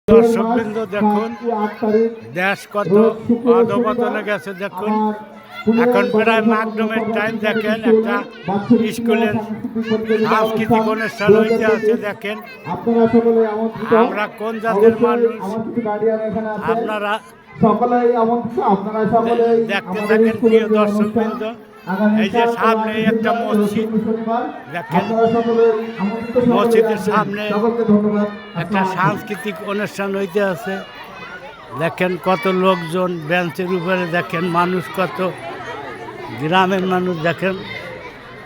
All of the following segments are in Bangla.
দর্শকবৃন্দ দেখুন দেশ কত অধপতনে গেছে। দেখুন এখন প্রায় মাগডমের টাইম। দেখেন একটা স্কুলের সাংস্কৃতিক অনুষ্ঠান হইতে আছে। দেখেন আমরা কোন জাতের মানুষ আপনারা দেখতে থাকেন প্রিয় দর্শকবৃন্দ। এই যে সামনে একটা মসজিদ, দেখেন মসজিদের সামনে একটা সাংস্কৃতিক অনুষ্ঠান হইতে আছে। দেখেন কত লোকজন বেঞ্চের উপরে, দেখেন মানুষ কত, গ্রামের মানুষ দেখেন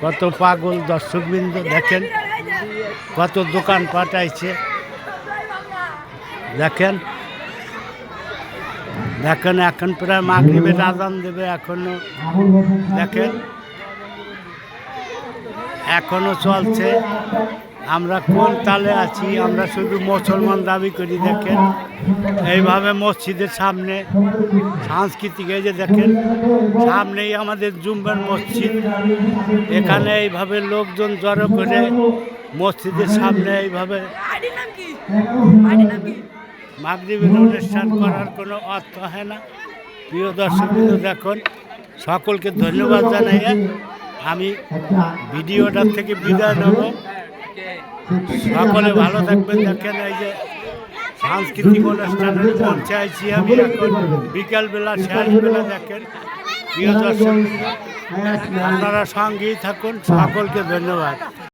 কত পাগল। দর্শকবৃন্দ দেখেন কত দোকান পাঠাইছে। দেখেন দেখেন এখন প্রায় মাগরিবের আজান দেবে এখনো। দেখেন এখনো চলছে। আমরা কোন তালে আছি? আমরা শুধু মুসলমান দাবি করি। দেখেন এইভাবে মসজিদের সামনে সাংস্কৃতিক, এই যে দেখেন সামনেই আমাদের জুম্মার মসজিদ। এখানে এইভাবে লোকজন জড়ো করে মসজিদের সামনে এইভাবে মাগরিবের অনুষ্ঠান করার কোনো অর্থ হয় না। প্রিয় দর্শকবৃন্দ দেখুন, সকলকে ধন্যবাদ জানাইয়া আমি ভিডিওটার থেকে বিদায় নেব। সকলে ভালো থাকবেন। দেখেন এই যে সাংস্কৃতিক অনুষ্ঠানের মঞ্চে আইছি আমি এখন বিকালবেলা, শেষবেলা। দেখেন প্রিয় দর্শক, আপনারা সঙ্গেই থাকুন। সকলকে ধন্যবাদ।